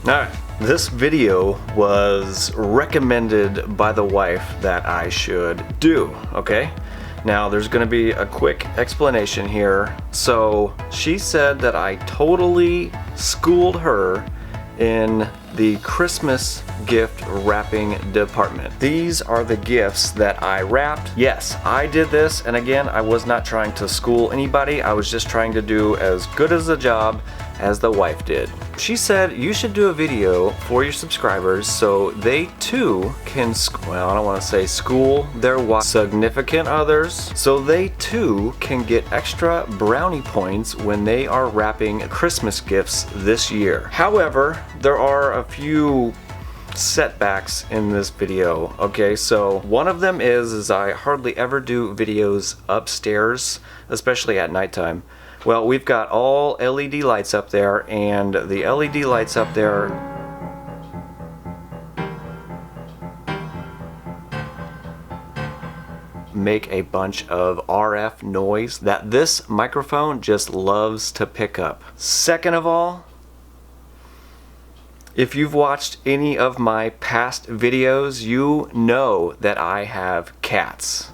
Alright, this video was recommended by the wife that I should do, okay? Now there's going to be a quick explanation here. So she said that I totally schooled her in the Christmas gift wrapping department. These are the gifts that I wrapped. Yes, I did this, and again, I was not trying to school anybody. I was just trying to do as good as a job as the wife did. She said you should do a video for your subscribers so they too can, well, I don't want to say school their significant others, so they too can get extra brownie points when they are wrapping Christmas gifts this year. However, there are a few setbacks in this video. Okay, so one of them is I hardly ever do videos upstairs, especially at nighttime. Well, we've got all LED lights up there, and the LED lights up there make a bunch of RF noise that this microphone just loves to pick up. Second of all, if you've watched any of my past videos, you know that I have cats.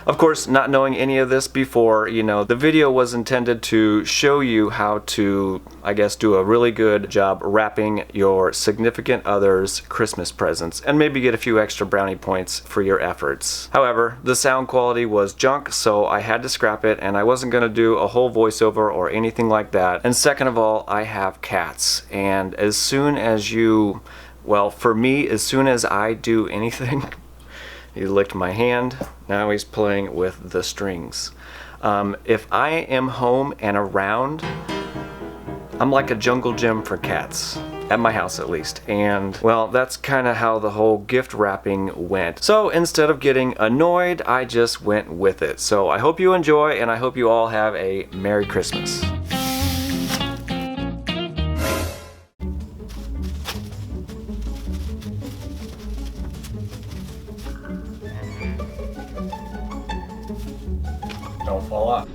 Of course, not knowing any of this before, the video was intended to show you how to, I guess, do a really good job wrapping your significant other's Christmas presents and maybe get a few extra brownie points for your efforts. However, the sound quality was junk, so I had to scrap it, and I wasn't going to do a whole voiceover or anything like that. And second of all, I have cats, and as soon as for me, as soon as I do anything, he licked my hand, now he's playing with the strings. If I am home and around, I'm like a jungle gym for cats. At my house at least. And well, that's kind of how the whole gift wrapping went. So instead of getting annoyed, I just went with it. So I hope you enjoy, and I hope you all have a Merry Christmas. Don't fall off.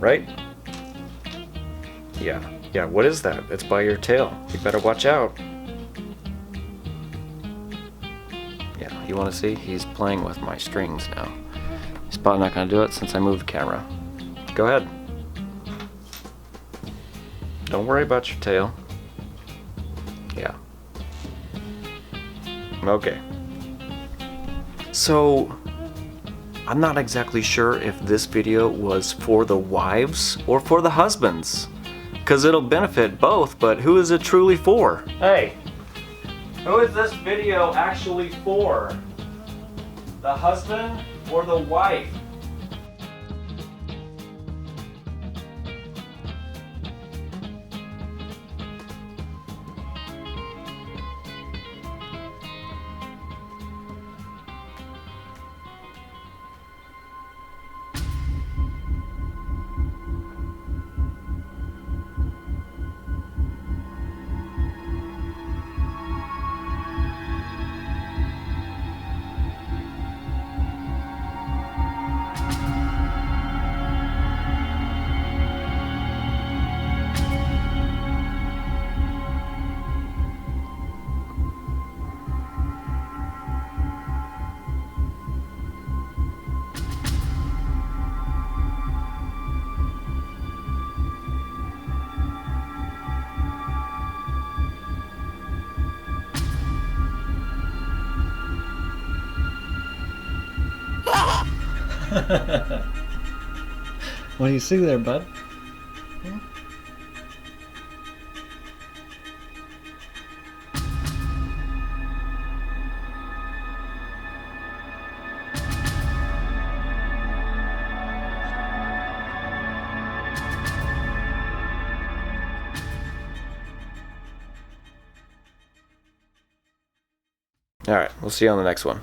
Right? Yeah, what is that? It's by your tail. You better watch out. Yeah, you want to see? He's playing with my strings now. He's probably not going to do it since I moved the camera. Go ahead. Don't worry about your tail. Yeah. Okay. So, I'm not exactly sure if this video was for the wives or for the husbands, because it'll benefit both, but who is it truly for? Hey, who is this video actually for? The husband or the wife? What do you see there, bud? All right, we'll see you on the next one.